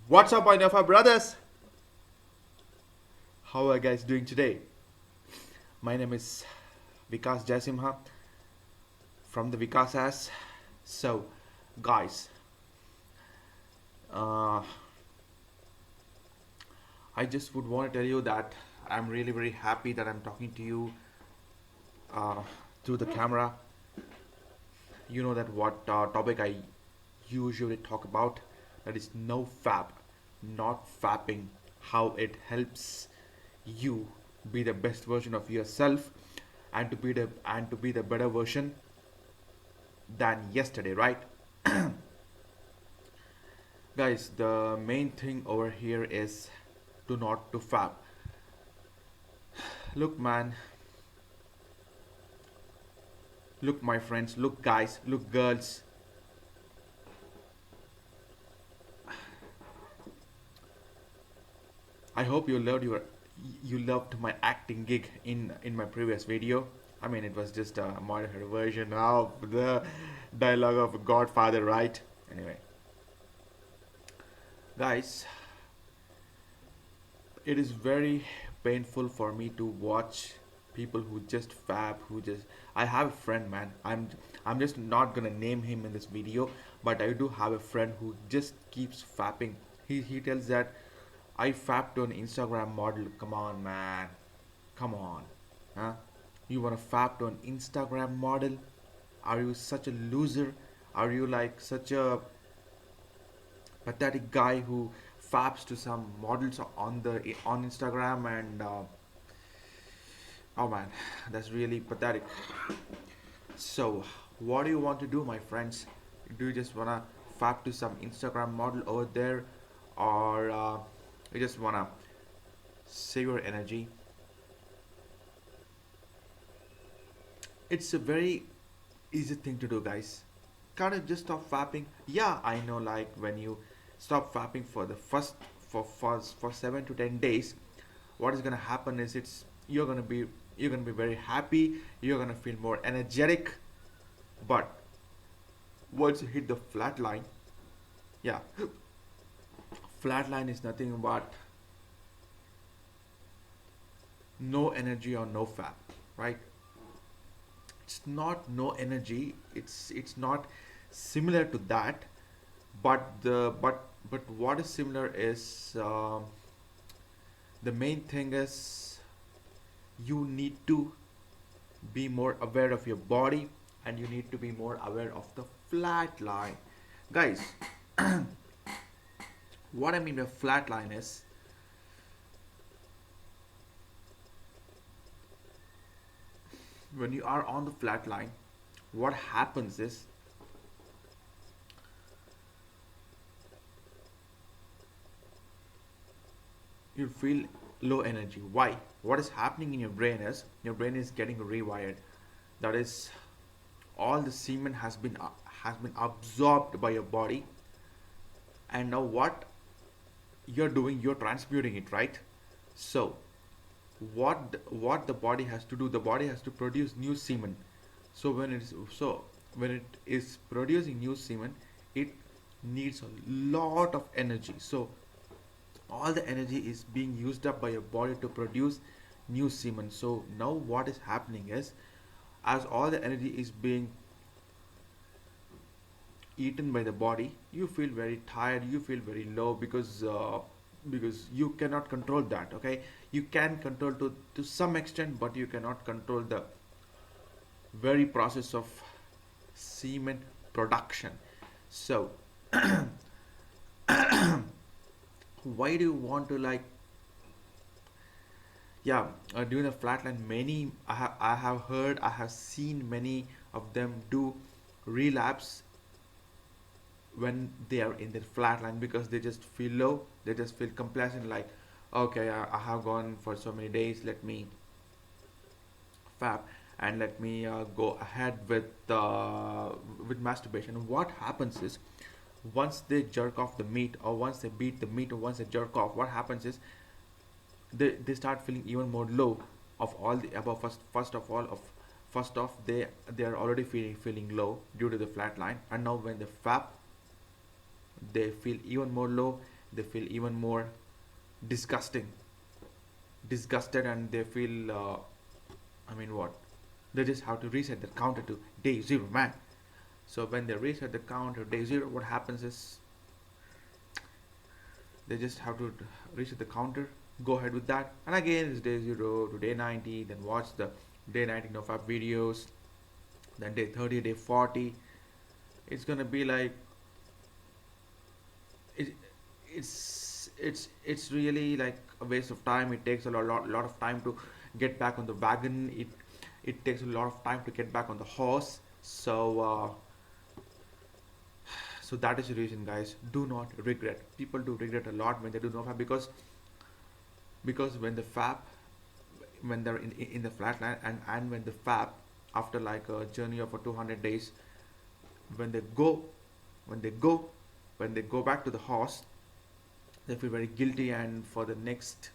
What's up, my NOFAP brothers? How are you guys doing today? My name is Vikas Jasimha from the Vikasas. So, guys, uh, I just would want to tell you that I'm really very happy that I'm talking to you uh, through the camera. You know that what topic I usually talk about, that is no fap, not fapping, how it helps you be the best version of yourself and to be the better version than yesterday, right? Guys, the main thing over here is to not to fap. Look, man, look, my friends, look, guys, look, girls. I hope you loved my acting gig in my previous video. I mean, it was just a modified version of the dialogue of Godfather, right? Anyway, guys, it is very painful for me to watch people who just fab, who just. I have a friend, man. I'm just not gonna name him in this video, but I do have a friend who just keeps fapping. He tells that I fapped to an Instagram model. Come on, man. Come on. Huh? You wanna fap to an Instagram model? Are you such a loser? Are you like such a pathetic guy who faps to some models on Instagram and oh man, that's really pathetic. So, what do you want to do, my friends? Do you just wanna fap to some Instagram model over there, or you just wanna save your energy? It's a very easy thing to do, guys. Can't you just stop fapping? Yeah, I know. Like when you stop fapping for the for 7 to 10 days, what is gonna happen is you're gonna be very happy. You're gonna feel more energetic. But once you hit the flat line, yeah, flat line is nothing but no energy or no fap, right? It's not no energy. It's not similar to that, but what is similar is the main thing is you need to be more aware of your body and you need to be more aware of the flat line, guys. What I mean by flat line is when you are on the flat line, what happens is you feel low energy. Why? What is happening in your brain is getting rewired. That is, all the semen has been absorbed by your body, and now what you're doing, you're transmuting it, right? So what the body has to do, the body has to produce new semen. So when it is producing new semen, it needs a lot of energy. So all the energy is being used up by your body to produce new semen. So now what is happening is, as all the energy is being eaten by the body, you feel very tired, you feel very low because you cannot control that. Okay, you can control to some extent, but you cannot control the very process of semen production. So why do you want to like, yeah, during the flatline, many I have heard, I have seen many of them do relapse when they are in the flatline because they just feel low, they just feel complacent, like, okay, I have gone for so many days, let me fab and let me go ahead with masturbation. What happens is, once they jerk off the meat, or once they beat the meat, or once they jerk off, what happens is they start feeling even more low of all the above. First of all, of first off, they are already feeling low due to the flat line, and now when they fap, they feel even more low. they feel even more disgusting disgusted, and they feel I mean what, they just have to reset the counter to day zero, man. So when they reset the counter day zero, what happens is they just have to reset the counter, go ahead with that, and again it's day zero to day 90, then watch the day 90 NoFap videos, then day 30, day 40. It's gonna be like it, it's really like a waste of time. It takes a lot of time to get back on the wagon. It takes a lot of time to get back on the horse. So that is the reason, guys. Do not regret. People do regret a lot when they do NoFap, because when the fab, when they're in the flatline, and when the fab, after like a journey of 200 days, when they go when they go when they go back to the horse, they feel very guilty, and for the next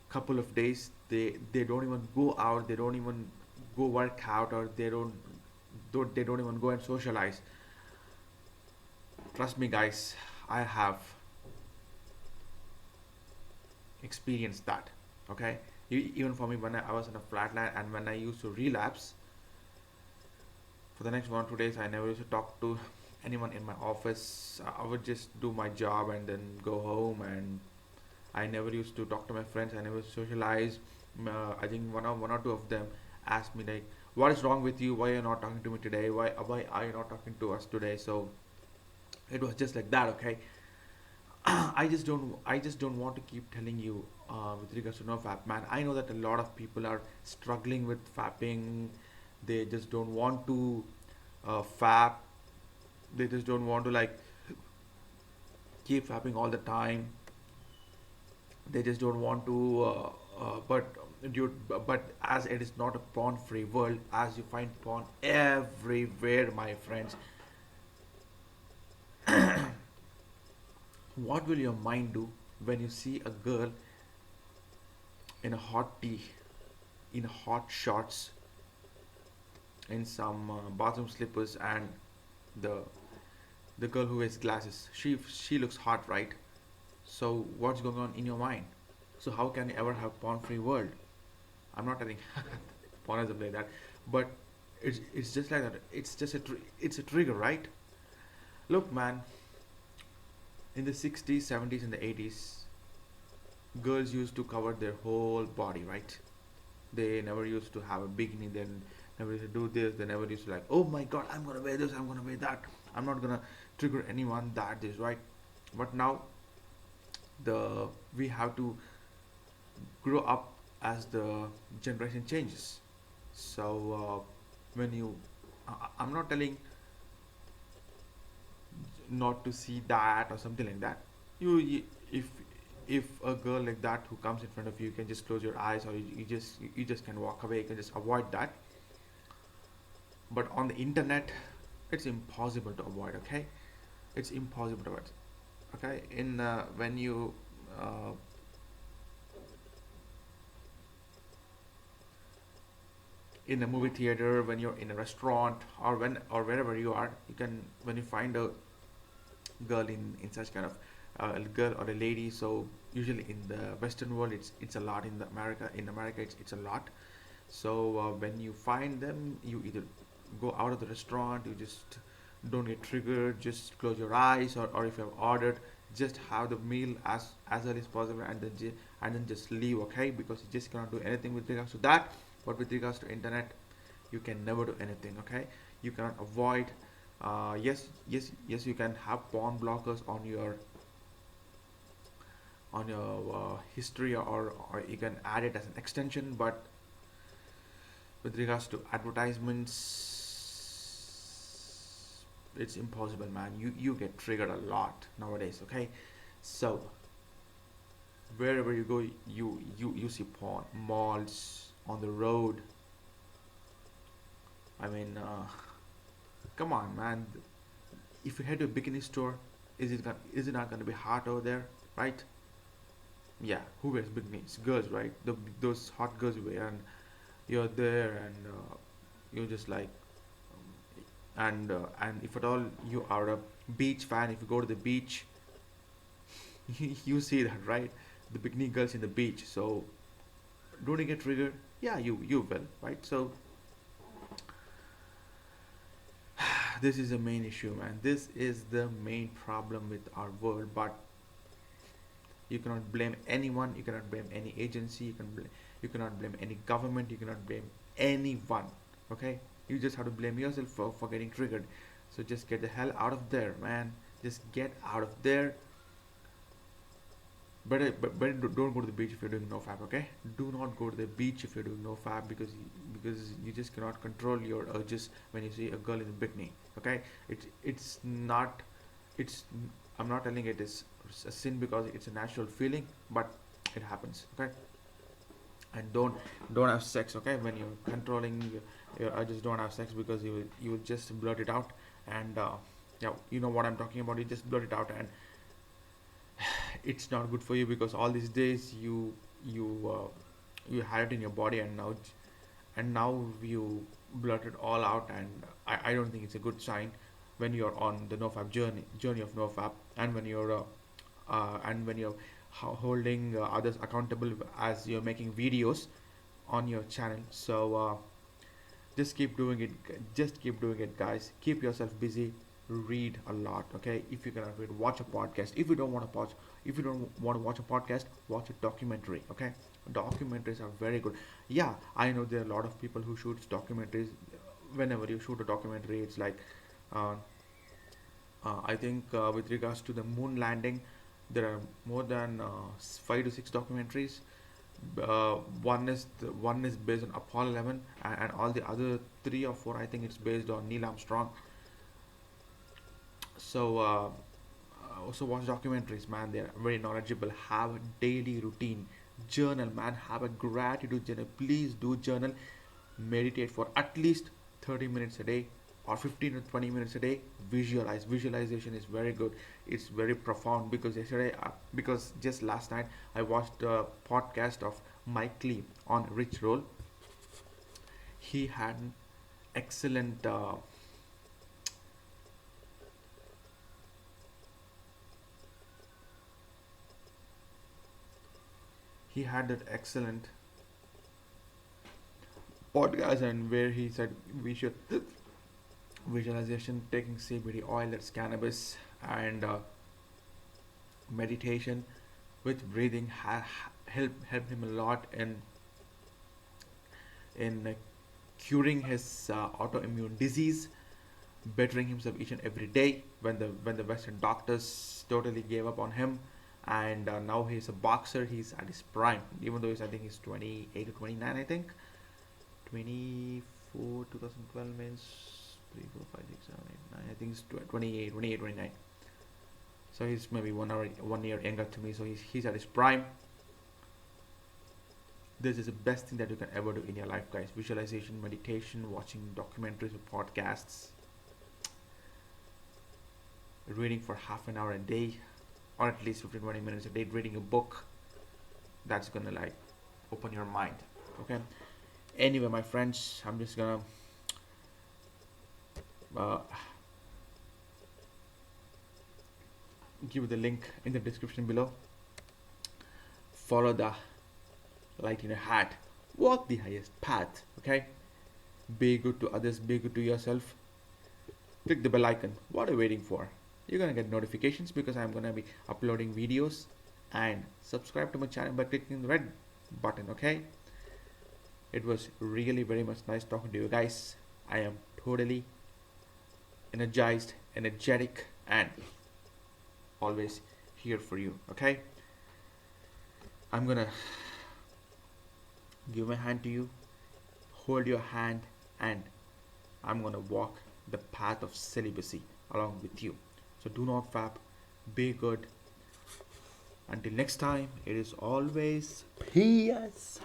couple of days they don't even go out, they don't even go work out, or they don't even go and socialize. Trust me, guys, I have experienced that. Okay, even for me, when I was in a flatline and when I used to relapse, for the next 1 or 2 days I never used to talk to anyone in my office. I would just do my job and then go home, and I never used to talk to my friends. I never socialized. I think one or two of them asked me like, "What is wrong with you? Why are you not talking to me today? Why are you not talking to us today?" So it was just like that. Okay, I just don't want to keep telling you with regards to no fap, man. I know that a lot of people are struggling with fapping. They just don't want to fap. They just don't want to like keep fapping all the time. They just don't want to but dude, but as it is not a porn free world, as you find porn everywhere, my friends, what will your mind do when you see a girl in a hot tee, in hot shorts, in some bathroom slippers, and the the girl who wears glasses, she looks hot, right? So what's going on in your mind? So how can you ever have porn free world? I'm not telling porn is like that, but it's just like that. It's just it's a trigger, right? Look, man, in the 60s, 70s, and the 80s, girls used to cover their whole body, right? They never used to have a bikini. They never used to do this. They never used to like, oh my god, I'm gonna wear this. I'm gonna wear that. I'm not gonna trigger anyone. That is right. But now the we have to grow up as the generation changes. So when you, I'm not telling not to see that or something like that. You if a girl like that who comes in front of you, you can just close your eyes, or you just can walk away. You can just avoid that. But on the internet, it's impossible to avoid. Okay, it's impossible to avoid. Okay, in when you uh, in a movie theater, when you're in a restaurant, or wherever you are, you can, when you find a girl in such kind of a girl or a lady. So usually in the Western world, it's a lot. In America, it's a lot. So when you find them, you either go out of the restaurant, you just don't get triggered, just close your eyes, or if you have ordered, just have the meal as early as possible, and then just leave. Okay, because you just cannot do anything with regards to that. But with regards to internet, you can never do anything. Okay, you cannot avoid. Yes, you can have porn blockers on your history, or you can add it as an extension. But with regards to advertisements, it's impossible, man. You get triggered a lot nowadays. Okay, so wherever you go, you see porn, malls, on the road. I mean, come on, man. If you head to a bikini store, is it not gonna be hot over there, right? Yeah, who wears bikinis? Girls, right? Those hot girls wear, and you're there, and you're just like, and if at all you are a beach fan, if you go to the beach, you see that, right? The bikini girls in the beach. So don't you get triggered? Yeah, you will, right? So this is the main issue, man. This is the main problem with our world. But you cannot blame anyone. You cannot blame any agency. You cannot blame any government. You cannot blame anyone. Okay, you just have to blame yourself for getting triggered. So just get the hell out of there, man. Just get out of there. But don't go to the beach if you're doing no fab. Okay, do not go to the beach if you're doing no fab, because you just cannot control your urges when you see a girl in a bikini. Okay, it's not, it's, I'm not telling it is a sin because it's a natural feeling, but it happens. Okay, and don't have sex. Okay, when you're controlling your urges, don't have sex, because you will just blurt it out. And yeah, you know what I'm talking about. You just blurt it out, and it's not good for you, because all these days you had it in your body, and now you blurt it all out. And I don't think it's a good sign when you're on the NoFap journey of NoFap, and when you're holding others accountable as you're making videos on your channel. So just keep doing it. Just keep doing it, guys. Keep yourself busy. Read a lot. Okay, if you cannot read, watch a podcast. If you don't want to watch, if you don't want to watch a podcast, watch a documentary. Okay, documentaries are very good. Yeah, I know there are a lot of people who shoots documentaries. Whenever you shoot a documentary, it's like uh, I think with regards to the moon landing, there are more than 5 to 6 documentaries. One is based on Apollo 11, and all the other 3 or 4, I think it's based on Neil Armstrong. So also watch documentaries, man. They're very knowledgeable. Have a daily routine. Journal, man. Have a gratitude journal. Please do journal. Meditate for at least 30 minutes a day, or 15 to 20 minutes a day. Visualize. Visualization is very good. It's very profound, because because just last night I watched a podcast of Mike Lee on Rich Roll. He had an excellent he had that excellent podcast, and where he said we should visualization, taking CBD oil, that's cannabis, and meditation with breathing helped him a lot in curing his autoimmune disease, bettering himself each and every day when the Western doctors totally gave up on him. And now he's a boxer. He's at his prime, even though I think he's 28 to 29. I think 24, 2012 means 3, 4, 5, 6, 7, 8, 9. I think it's 28, 28, 29. So he's maybe 1 year younger to me. So he's at his prime. This is the best thing that you can ever do in your life, guys. Visualization, meditation, watching documentaries or podcasts, reading for half an hour a day, or at least 15-20 minutes a day, reading a book. That's gonna like open your mind. Okay, anyway, my friends, I'm just gonna give you the link in the description below. Follow the light in your hat, walk the highest path. Okay, be good to others, be good to yourself. Click the bell icon. What are you waiting for? You're gonna get notifications, because I'm gonna be uploading videos. And subscribe to my channel by clicking the red button. Okay, it was really very much nice talking to you guys. I am totally energized, energetic, and always here for you. Okay, I'm gonna give my hand to you, hold your hand, and I'm gonna walk the path of celibacy along with you. So do not fap, be good. Until next time, it is always peace.